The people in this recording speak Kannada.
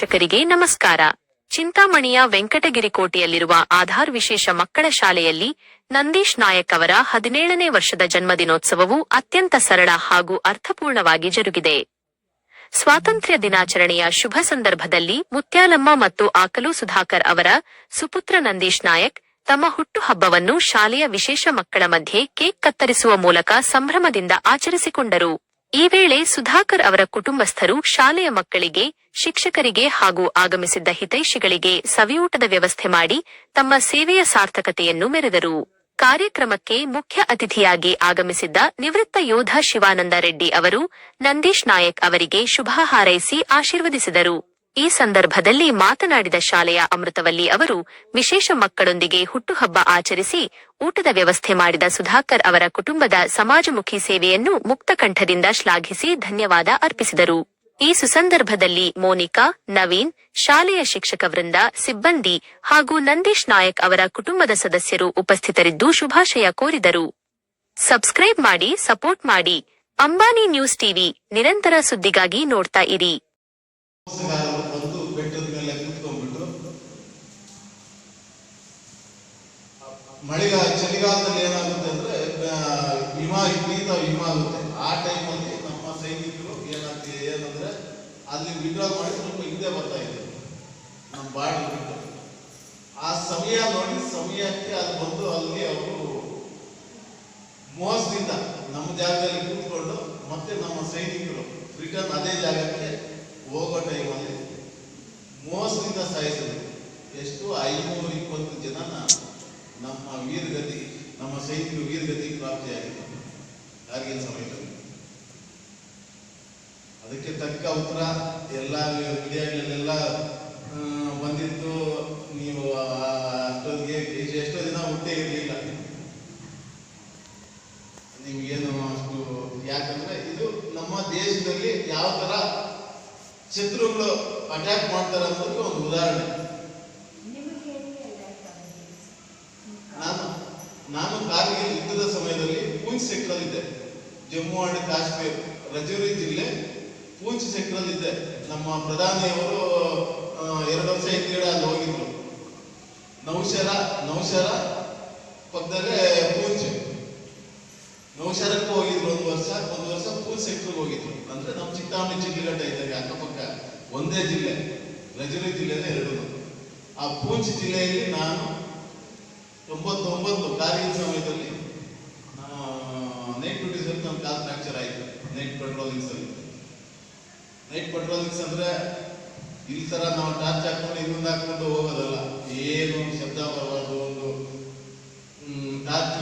ಶಿಕ್ಷಕರಿಗೆ ನಮಸ್ಕಾರ. ಚಿಂತಾಮಣಿಯ ವೆಂಕಟಗಿರಿಕೋಟೆಯಲ್ಲಿರುವ ಆಧಾರ್ ವಿಶೇಷ ಮಕ್ಕಳ ಶಾಲೆಯಲ್ಲಿ ನಂದೀಶ್ ನಾಯಕ್ ಅವರ 17ನೇ ವರ್ಷದ ಜನ್ಮದಿನೋತ್ಸವವು ಅತ್ಯಂತ ಸರಳ ಹಾಗೂ ಅರ್ಥಪೂರ್ಣವಾಗಿ ಜರುಗಿದೆ. ಸ್ವಾತಂತ್ರ್ಯ ದಿನಾಚರಣೆಯ ಶುಭ ಸಂದರ್ಭದಲ್ಲಿ ಮುತ್ಯಾಲಮ್ಮ ಮತ್ತು ಆಕಲು ಸುಧಾಕರ್ ಅವರ ಸುಪುತ್ರ ನಂದೀಶ್ ನಾಯಕ್ ತಮ್ಮ ಹುಟ್ಟುಹಬ್ಬವನ್ನು ಶಾಲೆಯ ವಿಶೇಷ ಮಕ್ಕಳ ಮಧ್ಯೆ ಕೇಕ್ ಕತ್ತರಿಸುವ ಮೂಲಕ ಸಂಭ್ರಮದಿಂದ ಆಚರಿಸಿಕೊಂಡರು. ಈ ವೇಳೆ ಸುಧಾಕರ್ ಅವರ ಕುಟುಂಬಸ್ಥರು ಶಾಲೆಯ ಮಕ್ಕಳಿಗೆ, ಶಿಕ್ಷಕರಿಗೆ ಹಾಗೂ ಆಗಮಿಸಿದ್ದ ಹಿತೈಷಿಗಳಿಗೆ ಸವಿಯೂಟದ ವ್ಯವಸ್ಥೆ ಮಾಡಿ ತಮ್ಮ ಸೇವೆಯ ಸಾರ್ಥಕತೆಯನ್ನು ಮೆರೆದರು. ಕಾರ್ಯಕ್ರಮಕ್ಕೆ ಮುಖ್ಯ ಅತಿಥಿಯಾಗಿ ಆಗಮಿಸಿದ್ದ ನಿವೃತ್ತ ಯೋಧ ಶಿವಾನಂದ ರೆಡ್ಡಿ ಅವರು ನಂದೀಶ್ ನಾಯಕ್ ಅವರಿಗೆ ಶುಭ ಹಾರೈಸಿ ಆಶೀರ್ವದಿಸಿದರು. ಈ ಸಂದರ್ಭದಲ್ಲಿ ಮಾತನಾಡಿದ ಶಾಲೆಯ ಅಮೃತವಲ್ಲಿ ಅವರು ವಿಶೇಷ ಮಕ್ಕಳೊಂದಿಗೆ ಹುಟ್ಟುಹಬ್ಬ ಆಚರಿಸಿ ಊಟದ ವ್ಯವಸ್ಥೆ ಮಾಡಿದ ಸುಧಾಕರ್ ಅವರ ಕುಟುಂಬದ ಸಮಾಜಮುಖಿ ಸೇವೆಯನ್ನು ಮುಕ್ತಕಂಠದಿಂದ ಶ್ಲಾಘಿಸಿ ಧನ್ಯವಾದ ಅರ್ಪಿಸಿದರು. ಈ ಸುಸಂದರ್ಭದಲ್ಲಿ ಮೋನಿಕಾ, ನವೀನ್, ಶಾಲೆಯ ಶಿಕ್ಷಕ ವೃಂದ, ಸಿಬ್ಬಂದಿ ಹಾಗೂ ನಂದೀಶ್ ನಾಯಕ್ ಅವರ ಕುಟುಂಬದ ಸದಸ್ಯರು ಉಪಸ್ಥಿತರಿದ್ದು ಶುಭಾಶಯ ಕೋರಿದರು. ಸಬ್ಸ್ಕ್ರೈಬ್ ಮಾಡಿ, ಸಪೋರ್ಟ್ ಮಾಡಿ. ಅಂಬಾನಿ ನ್ಯೂಸ್ ಟಿವಿ, ನಿರಂತರ ಸುದ್ದಿಗಾಗಿ ನೋಡ್ತಾ ಇರಿ. ಚಳಿಗಾಲದಲ್ಲಿ ಏನಾಗುತ್ತೆ ಅಂದ್ರೆ ವಿಪರೀತ ವಿಮಾ ಆಗುತ್ತೆ. ಆ ಟೈಮಲ್ಲಿ ನಮ್ಮ ಸೈನಿಕರು ಏನಂದ್ರೆ ಅಲ್ಲಿ ವಿಡ್ರಾ ಮಾಡಿ ಸ್ವಲ್ಪ ಹಿಂದೆ ಬರ್ತಾ ಇದ್ರು ನಮ್ಮ ಬಾರ್ಡರ್ ಬಿಟ್ಟು. ಆ ಸಮಯ ನೋಡಿ ಸಮಯಕ್ಕೆ ಅದು ಬಂದು ಅಲ್ಲಿ ಅವರು ಮೋಸದಿಂದ ನಮ್ಮ ಜಾಗದಲ್ಲಿ ಕೂತ್ಕೊಂಡು ಮತ್ತೆ ನಮ್ಮ ಸೈನಿಕರು ರಿಟರ್ನ್ ಅದೇ ಜಾಗಕ್ಕೆ ಹೋಗೋ ಟೈಮಲ್ಲಿ ಮೋಸದಿಂದ ಸಾಯಿಸಿದ್ರು. ಎಷ್ಟು 520 ಜನ ನಮ್ಮ ವೀರಗತಿ, ನಮ್ಮ ಸೈನಿಕರು ವೀರಗತಿ ಪ್ರಾಪ್ತಿಯಾಗಿತ್ತು ಕಾರ್ಗಿಲ್ ಸಮಯದಲ್ಲಿ. ಅದಕ್ಕೆ ತಕ್ಕ ಉತ್ತರ ಎಲ್ಲ ಮೀಡಿಯಾಗಳಲ್ಲೆಲ್ಲ ಬಂದಿತ್ತು. ನೀವು ಅಷ್ಟೊತ್ತಿಗೆ ಎಷ್ಟೋ ದಿನ ಹುಟ್ಟೇ ಇರಲಿಲ್ಲ ನಿಮ್ಗೇನು ಅಷ್ಟು. ಯಾಕಂದ್ರೆ ಇದು ನಮ್ಮ ದೇಶದಲ್ಲಿ ಯಾವ ತರ ಶತ್ರುಗಳು ಅಟ್ಯಾಕ್ ಮಾಡ್ತಾರೆ ಅನ್ನೋದಕ್ಕೆ ಒಂದು ಉದಾಹರಣೆ. ನಾನು ಕಾರ್ಗಿಲ್ ಯುದ್ಧದ ಸಮಯದಲ್ಲಿ ಪೂಂಚ್ ಸೆಕ್ಟರ್ ಇದ್ದೆ. ಜಮ್ಮು ಅಂಡ್ ಕಾಶ್ಮೀರ್ ರಜೌರಿ ಜಿಲ್ಲೆ ಪೂಂಚ್ ಸೆಕ್ಟರ್ ಇದ್ದೆ. ನಮ್ಮ ಪ್ರಧಾನಿಯವರು 2 ವರ್ಷ ಹಿಂದ್ಗಡೆ ಅಲ್ಲಿ ಹೋಗಿದ್ರು. ನೌಶರ ಪಕ್ಕದಲ್ಲೇ ಪೂಂಚ್, ನೌಶರಕ್ಕೂ ಹೋಗಿದ್ರು ಒಂದು ವರ್ಷ ಪೂಂಚ್ ಸೆಕ್ಟರ್ಗೆ ಹೋಗಿದ್ರು. ಅಂದ್ರೆ ನಮ್ಮ ಚಿಂತಾಮಣಿ ಜಿಲ್ಲೆಗಟ್ಟ ಇದ್ದಾಗ ಅಕ್ಕಪಕ್ಕ ಒಂದೇ ಜಿಲ್ಲೆ, ರಜೌರಿ ಜಿಲ್ಲೆನೇ 2. ಆ ಪೂಂಚ್ ಜಿಲ್ಲೆಯಲ್ಲಿ ನಾನು 99 ಕಾರ್ಗಿಲ್ ಸಮಯದಲ್ಲಿ ನೈಟ್ ಡ್ಯೂಟೀಸ್ ಅಲ್ಲಿ ನನ್ನ ಕಾಲ್ ಫ್ರಾಕ್ಚರ್ ಆಯಿತು. ನೈಟ್ ಪೆಟ್ರೋಲಿಂಗ್ಸ್ ಅಂದ್ರೆ ಇಲ್ಲಿ ತರ ನಾವು ಟಾರ್ಚ್ ಹಾಕೊಂಡು ಇನ್ನೊಂದು ಹಾಕೊಂಡು ಹೋಗೋದಲ್ಲ. ಏನು ಶಬ್ದ ಬರಬಾರ್ದು, ಒಂದು ಟಾರ್ಚ್